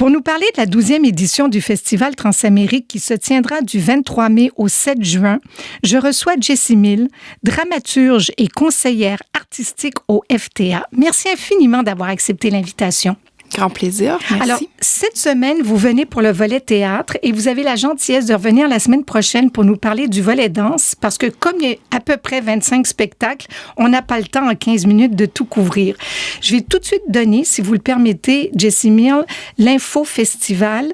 Pour nous parler de la 12e édition du Festival Transamérique qui se tiendra du 23 mai au 7 juin, je reçois Jessie Mill, dramaturge et conseillère artistique au FTA. Merci infiniment d'avoir accepté l'invitation. Grand plaisir, merci. Alors, cette semaine, vous venez pour le volet théâtre et vous avez la gentillesse de revenir la semaine prochaine pour nous parler du volet danse parce que comme il y a à peu près 25 spectacles, on n'a pas le temps en 15 minutes de tout couvrir. Je vais tout de suite donner, si vous le permettez, Jessie Mill, l'info festival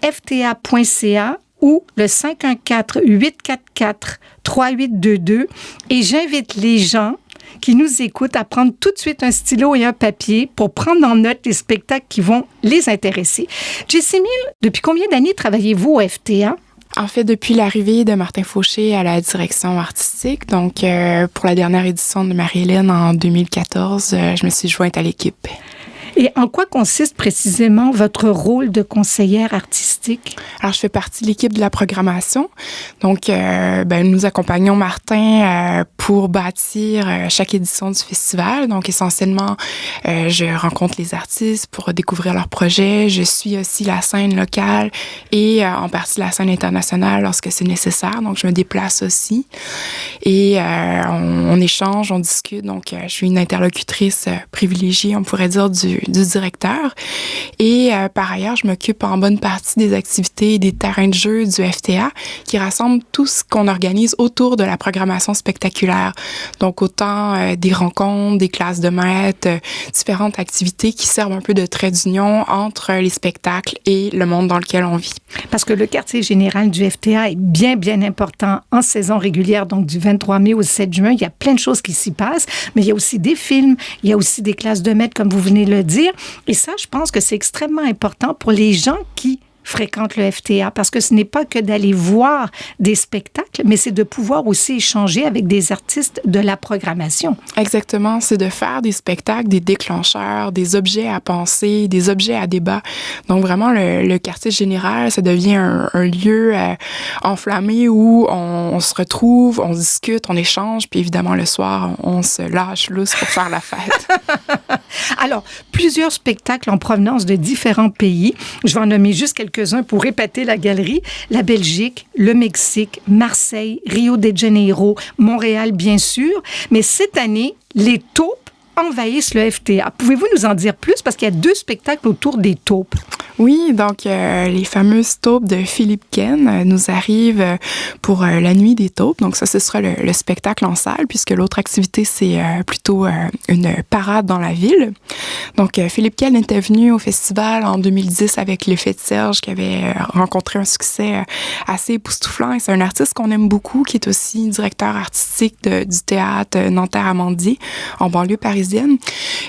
fta.ca ou le 514-844-3822 et j'invite les gens qui nous écoutent à prendre tout de suite un stylo et un papier pour prendre en note les spectacles qui vont les intéresser. Jessie Mill, depuis combien d'années travaillez-vous au FTA? En fait, depuis l'arrivée de Martin Fauché à la direction artistique, donc pour la dernière édition de Marie-Hélène en 2014, je me suis jointe à l'équipe. Et en quoi consiste précisément votre rôle de conseillère artistique? Alors, je fais partie de l'équipe de la programmation. Donc, nous accompagnons Martin pour bâtir chaque édition du festival. Donc, essentiellement, je rencontre les artistes pour découvrir leurs projets. Je suis aussi la scène locale et en partie la scène internationale lorsque c'est nécessaire. Donc, je me déplace aussi. Et on échange, on discute. Donc, je suis une interlocutrice privilégiée, on pourrait dire, du directeur. Et par ailleurs, je m'occupe en bonne partie des activités et des terrains de jeu du FTA qui rassemblent tout ce qu'on organise autour de la programmation spectaculaire. Donc, autant des rencontres, des classes de maîtres, différentes activités qui servent un peu de trait d'union entre les spectacles et le monde dans lequel on vit. Parce que le quartier général du FTA est bien, bien important en saison régulière, donc du 23 mai au 7 juin. Il y a plein de choses qui s'y passent, mais il y a aussi des films, il y a aussi des classes de maîtres, comme vous venez de le dire. Et ça, je pense que c'est extrêmement important pour les gens qui fréquentent le FTA, parce que ce n'est pas que d'aller voir des spectacles, mais c'est de pouvoir aussi échanger avec des artistes de la programmation. Exactement, c'est de faire des spectacles, des déclencheurs, des objets à penser, des objets à débat. Donc vraiment, le quartier général, ça devient un lieu enflammé où on se retrouve, on discute, on échange, puis évidemment, le soir, on se lâche lousse pour faire la fête. Alors, plusieurs spectacles en provenance de différents pays. Je vais en nommer juste quelques-uns pour épater la galerie. La Belgique, le Mexique, Marseille, Rio de Janeiro, Montréal, bien sûr. Mais cette année, les taupes envahissent le FTA. Pouvez-vous nous en dire plus? Parce qu'il y a 2 spectacles autour des taupes. Oui, donc les fameuses taupes de Philippe Ken nous arrivent pour la nuit des taupes. Donc ça, ce sera le spectacle en salle, puisque l'autre activité, c'est plutôt une parade dans la ville. Donc Philippe Ken était venu au festival en 2010 avec l'Effet de Serge, qui avait rencontré un succès assez époustouflant. Et c'est un artiste qu'on aime beaucoup, qui est aussi directeur artistique du théâtre Nanterre-Amandier, en banlieue parisienne.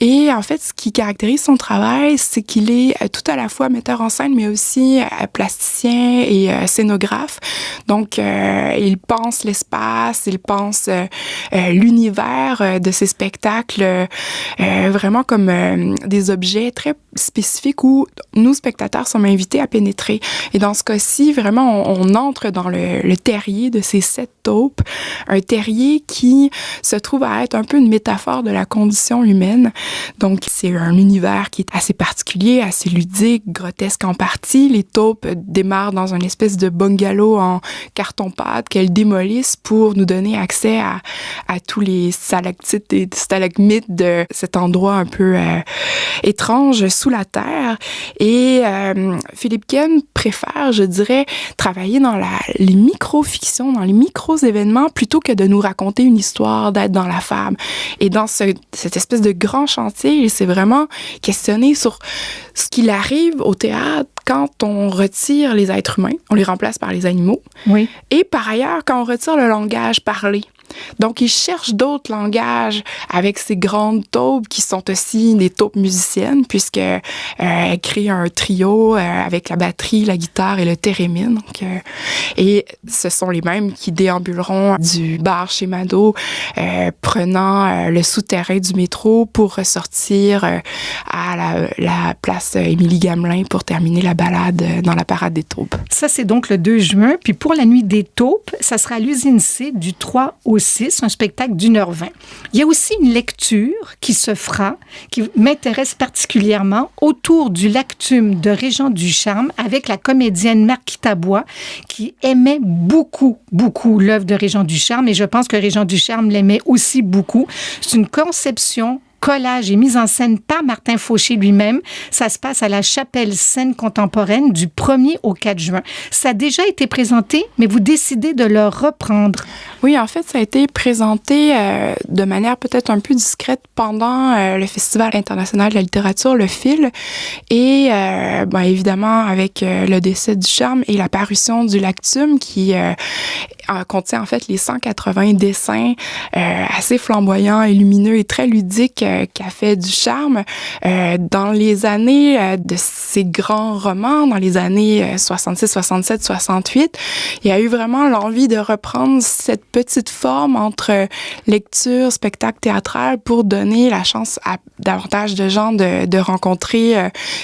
Et en fait, ce qui caractérise son travail, c'est qu'il est tout à la fois metteur en scène, mais aussi plasticien et scénographe. Donc, il pense l'espace, il pense l'univers de ces spectacles vraiment comme des objets très spécifiques où nous, spectateurs, sommes invités à pénétrer. Et dans ce cas-ci, vraiment, on entre dans le terrier de ces 7 taupes, un terrier qui se trouve à être un peu une métaphore de la condition humaine. Donc, c'est un univers qui est assez particulier, assez ludique, grotesque en partie. Les taupes démarrent dans une espèce de bungalow en carton-pâte qu'elles démolissent pour nous donner accès à tous les stalactites et stalagmites de cet endroit un peu étrange sous la terre. Et Philippe Ken préfère, je dirais, travailler dans les micro-fictions, dans les micro-événements, plutôt que de nous raconter une histoire, d'être dans la fable. Et dans cette espèce de grand chantier, il s'est vraiment questionné sur ce qu'il arrive au théâtre quand on retire les êtres humains, on les remplace par les animaux. Oui. Et par ailleurs, quand on retire le langage parlé. Donc, il cherche d'autres langages avec ces grandes taupes qui sont aussi des taupes musiciennes, puisqu'elles créent un trio avec la batterie, la guitare et le thérémine. Donc, et ce sont les mêmes qui déambuleront du bar chez Mado, prenant le souterrain du métro pour ressortir à la place Émilie-Gamelin pour terminer la balade dans la parade des taupes. Ça, c'est donc le 2 juin. Puis pour la nuit des taupes, ça sera à l'usine C du 3 au 6, un spectacle d'1h20. Il y a aussi une lecture qui se fera, qui m'intéresse particulièrement, autour du Lactume de Régent Ducharme, avec la comédienne Marquita Bois, qui aimait beaucoup, beaucoup l'œuvre de Régent Ducharme, et je pense que Régent Ducharme l'aimait aussi beaucoup. C'est une conception, collage et mise en scène par Martin Fauché lui-même. Ça se passe à la Chapelle Scène Contemporaine du 1er au 4 juin. Ça a déjà été présenté, mais vous décidez de le reprendre. Oui, en fait, ça a été présenté de manière peut-être un peu discrète pendant le Festival international de la littérature, le FIL. Et évidemment, avec le décès du Ducharme et la parution du Lactume qui contient en fait les 180 dessins assez flamboyants et lumineux et très ludiques qu'a fait Ducharme. Dans les années de ces grands romans, dans les années 66, 67, 68, il y a eu vraiment l'envie de reprendre cette petite forme entre lecture, spectacle théâtral pour donner la chance à davantage de gens de rencontrer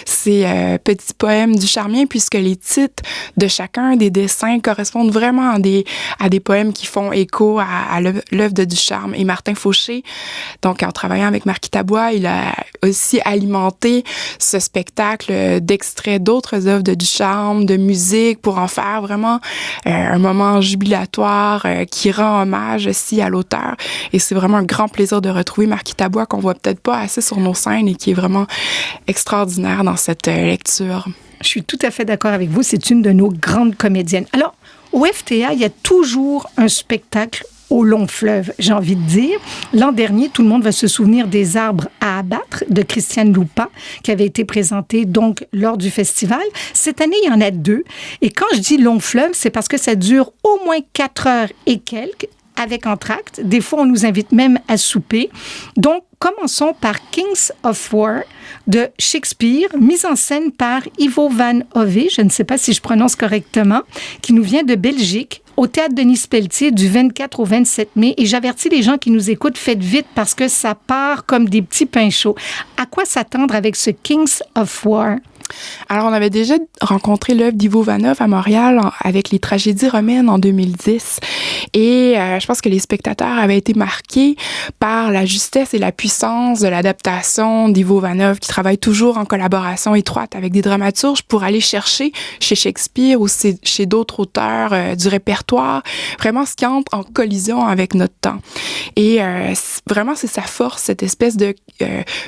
ces petits poèmes ducharmiens, puisque les titres de chacun des dessins correspondent vraiment à des poèmes qui font écho à l'œuvre de Ducharme. Et Martin Fauché, donc en travaillant avec Marquita Bois, il a aussi alimenté ce spectacle d'extraits d'autres œuvres de Ducharme, de musique, pour en faire vraiment un moment jubilatoire qui rend hommage aussi à l'auteur. Et c'est vraiment un grand plaisir de retrouver Marquita Bois qu'on voit peut-être pas assez sur nos scènes et qui est vraiment extraordinaire dans cette lecture. Je suis tout à fait d'accord avec vous. C'est une de nos grandes comédiennes. Alors, au FTA, il y a toujours un spectacle au long fleuve, j'ai envie de dire. L'an dernier, tout le monde va se souvenir des Arbres à abattre de Christiane Loupa, qui avait été présenté donc lors du festival. Cette année, il y en a 2. Et quand je dis long fleuve, c'est parce que ça dure au moins 4 heures et quelques, avec entracte. Des fois, on nous invite même à souper. Donc, commençons par Kings of War de Shakespeare, mise en scène par Ivo van Hove, je ne sais pas si je prononce correctement, qui nous vient de Belgique, au Théâtre Denis Pelletier du 24 au 27 mai. Et j'avertis les gens qui nous écoutent, faites vite parce que ça part comme des petits pains chauds. À quoi s'attendre avec ce Kings of War? Alors, on avait déjà rencontré l'œuvre d'Ivo van Hove à Montréal avec les tragédies romaines en 2010. Et je pense que les spectateurs avaient été marqués par la justesse et la puissance de l'adaptation d'Ivo van Hove, qui travaille toujours en collaboration étroite avec des dramaturges pour aller chercher chez Shakespeare ou chez d'autres auteurs du répertoire, vraiment ce qui entre en collision avec notre temps. Et vraiment, c'est sa force, cette espèce de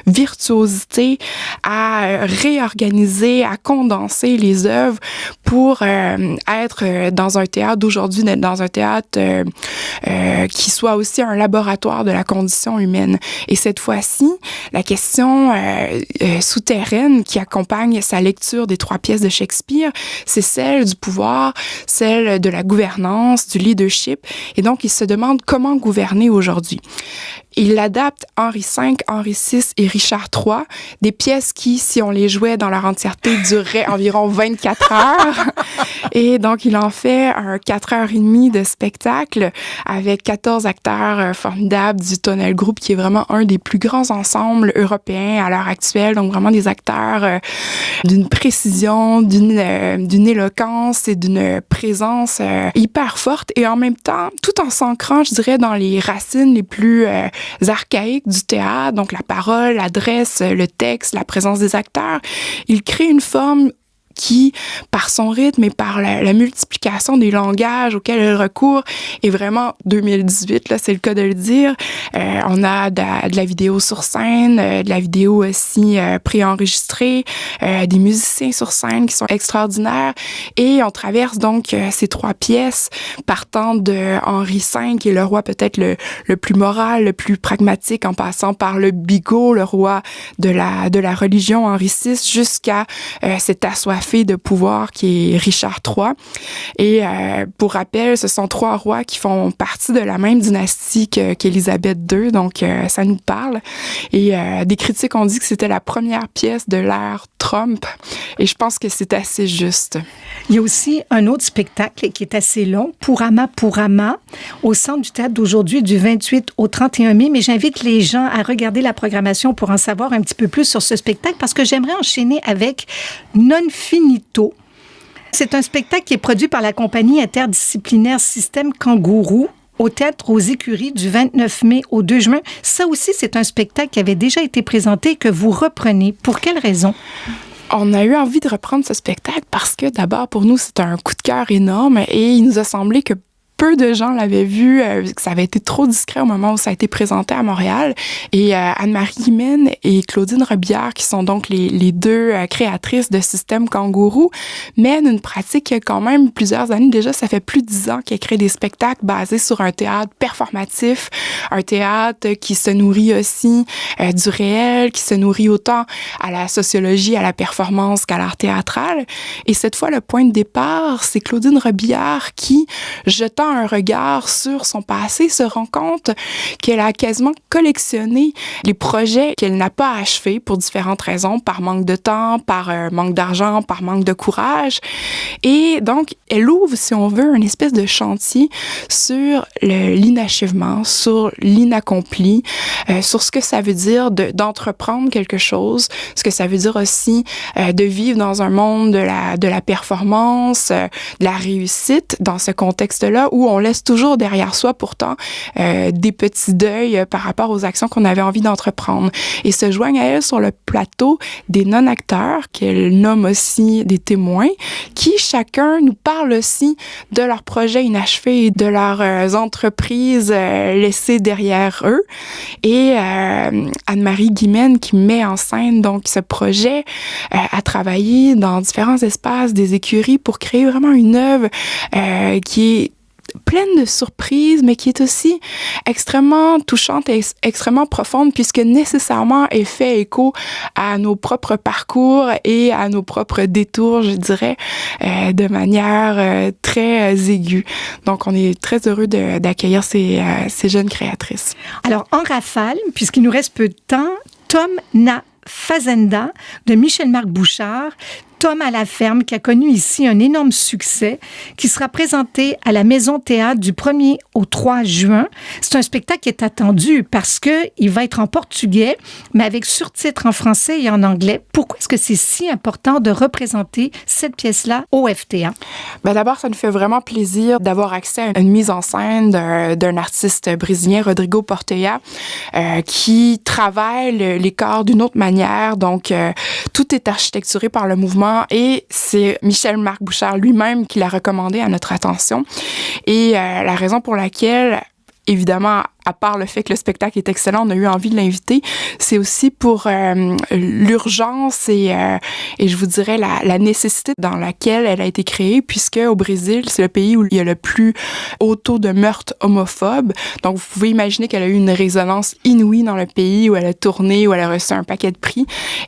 virtuosité à réorganiser, à condenser les œuvres pour être dans un théâtre d'aujourd'hui, d'être dans un théâtre qui soit aussi un laboratoire de la condition humaine. Et cette fois-ci, la question souterraine qui accompagne sa lecture des 3 pièces de Shakespeare, c'est celle du pouvoir, celle de la gouvernance, du leadership. Et donc, il se demande comment gouverner aujourd'hui. Il adapte Henri V, Henri VI et Richard III, des pièces qui, si on les jouait dans leur entièreté, dureraient environ 24 heures. Et donc, il en fait un 4h30 de spectacle avec 14 acteurs formidables du Tonnelle Group, qui est vraiment un des plus grands ensembles européens à l'heure actuelle. Donc, vraiment des acteurs d'une précision, d'une éloquence et d'une présence hyper forte. Et en même temps, tout en s'ancrant, je dirais, dans les racines les plus archaïques du théâtre, donc la parole, l'adresse, le texte, la présence des acteurs, il crée une forme qui, par son rythme et par la multiplication des langages auxquels elle recourt, est vraiment 2018, là, c'est le cas de le dire. On a de la vidéo sur scène, de la vidéo aussi préenregistrée, des musiciens sur scène qui sont extraordinaires. Et on traverse donc ces 3 pièces partant de Henri V, qui est le roi peut-être le plus moral, le plus pragmatique, en passant par le bigot, le roi de la religion, Henri VI, jusqu'à cet assoiffé de pouvoir qui est Richard III. Et pour rappel, ce sont 3 rois qui font partie de la même dynastie qu'Élisabeth II, donc ça nous parle. Et des critiques ont dit que c'était la première pièce de l'ère Trump, et je pense que c'est assez juste. Il y a aussi un autre spectacle qui est assez long, Pour Ama, au Centre du Théâtre d'aujourd'hui du 28 au 31 mai, mais j'invite les gens à regarder la programmation pour en savoir un petit peu plus sur ce spectacle, parce que j'aimerais enchaîner avec Non Finito. C'est un spectacle qui est produit par la compagnie interdisciplinaire Système Kangourou. au Théâtre aux Écuries du 29 mai au 2 juin. Ça aussi, c'est un spectacle qui avait déjà été présenté que vous reprenez. Pour quelle raison? On a eu envie de reprendre ce spectacle parce que d'abord, pour nous, c'est un coup de cœur énorme et il nous a semblé que peu de gens l'avaient vu, que ça avait été trop discret au moment où ça a été présenté à Montréal. Et Anne-Marie Guimène et Claudine Robillard, qui sont donc les deux créatrices de Système Kangourou, mènent une pratique qui a quand même plusieurs années. Déjà, ça fait plus de 10 ans qu'elles créent des spectacles basés sur un théâtre performatif, un théâtre qui se nourrit aussi du réel, qui se nourrit autant à la sociologie, à la performance qu'à l'art théâtral. Et cette fois, le point de départ, c'est Claudine Robillard qui, jetant un regard sur son passé, se rend compte qu'elle a quasiment collectionné les projets qu'elle n'a pas achevés pour différentes raisons, par manque de temps, par manque d'argent, par manque de courage. Et donc, elle ouvre, si on veut, une espèce de chantier sur l'inachèvement, sur l'inaccompli, sur ce que ça veut dire d'entreprendre quelque chose, ce que ça veut dire aussi de vivre dans un monde de la performance, de la réussite, dans ce contexte-là, où on laisse toujours derrière soi pourtant des petits deuils par rapport aux actions qu'on avait envie d'entreprendre. Et se joignent à elle sur le plateau des non-acteurs, qu'elle nomme aussi des témoins, qui chacun nous parle aussi de leurs projets inachevés et de leurs entreprises laissées derrière eux. Et Anne-Marie Guimène, qui met en scène donc ce projet, a travaillé dans différents espaces des écuries pour créer vraiment une œuvre qui est pleine de surprises, mais qui est aussi extrêmement touchante et extrêmement profonde, puisque nécessairement elle fait écho à nos propres parcours et à nos propres détours, je dirais, de manière très aiguë. Donc, on est très heureux d'accueillir ces jeunes créatrices. Alors, en rafale, puisqu'il nous reste peu de temps, Tom Na Fazenda de Michel-Marc Bouchard, Tom à la ferme, qui a connu ici un énorme succès, qui sera présenté à la Maison Théâtre du 1er au 3 juin. C'est un spectacle qui est attendu parce qu'il va être en portugais, mais avec surtitres en français et en anglais. Pourquoi est-ce que c'est si important de représenter cette pièce-là au FTA? Ben d'abord, ça nous fait vraiment plaisir d'avoir accès à une mise en scène d'un artiste brésilien, Rodrigo Portela, qui travaille les corps d'une autre manière. Donc, tout est architecturé par le mouvement et c'est Michel-Marc Bouchard lui-même qui l'a recommandé à notre attention. Et la raison pour laquelle, évidemment, à part le fait que le spectacle est excellent, on a eu envie de l'inviter, c'est aussi pour l'urgence et je vous dirais la nécessité dans laquelle elle a été créée, puisque au Brésil, c'est le pays où il y a le plus haut taux de meurtres homophobes. Donc, vous pouvez imaginer qu'elle a eu une résonance inouïe dans le pays, où elle a tourné, où elle a reçu un paquet de prix.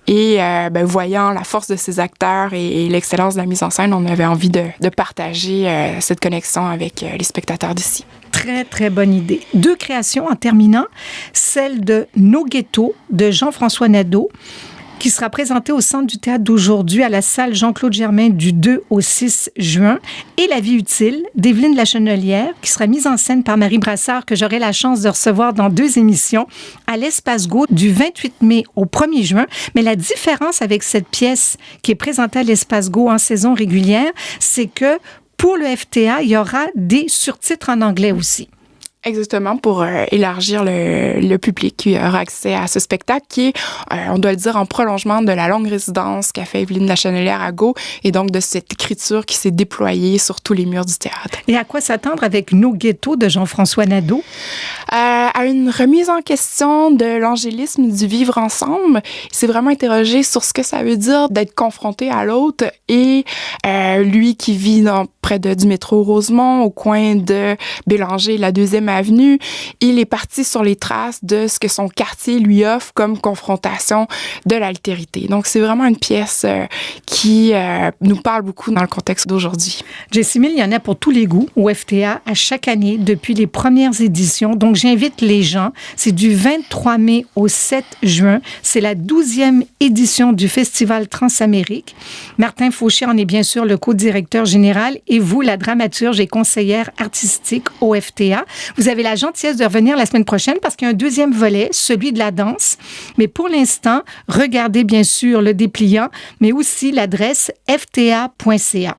Et voyant la force de ses acteurs et l'excellence de la mise en scène, on avait envie de partager cette connexion avec les spectateurs d'ici. Très, très bonne idée. 2 créations en terminant. Celle de Nos Ghettos de Jean-François Nadeau, qui sera présentée au Centre du Théâtre d'aujourd'hui à la salle Jean-Claude Germain du 2 au 6 juin. Et La vie utile d'Evelyne Lachenelière, qui sera mise en scène par Marie Brassard, que j'aurai la chance de recevoir dans 2 émissions, à l'Espace Go du 28 mai au 1er juin. Mais la différence avec cette pièce qui est présentée à l'Espace Go en saison régulière, c'est que pour le FTA, il y aura des surtitres en anglais aussi. Exactement, pour élargir le public qui aura accès à ce spectacle qui est, on doit le dire, en prolongement de la longue résidence qu'a fait Evelyne Lachenelière à Go et donc de cette écriture qui s'est déployée sur tous les murs du théâtre. Et à quoi s'attendre avec Nos Ghettos de Jean-François Nadeau? À une remise en question de l'angélisme du vivre ensemble. Il s'est vraiment interrogé sur ce que ça veut dire d'être confronté à l'autre et lui qui vit près du métro Rosemont, au coin de Bélanger, la 2e avenue, il est parti sur les traces de ce que son quartier lui offre comme confrontation de l'altérité. Donc, c'est vraiment une pièce qui nous parle beaucoup dans le contexte d'aujourd'hui. Jessimile, il y en a pour tous les goûts au FTA à chaque année depuis les premières éditions. Donc, j'invite les gens. C'est du 23 mai au 7 juin. C'est la 12e édition du Festival Transamérique. Martin Fauché en est bien sûr le co-directeur général et vous, la dramaturge et conseillère artistique au FTA. Vous avez la gentillesse de revenir la semaine prochaine parce qu'il y a un 2e volet, celui de la danse. Mais pour l'instant, regardez bien sûr le dépliant, mais aussi l'adresse fta.ca.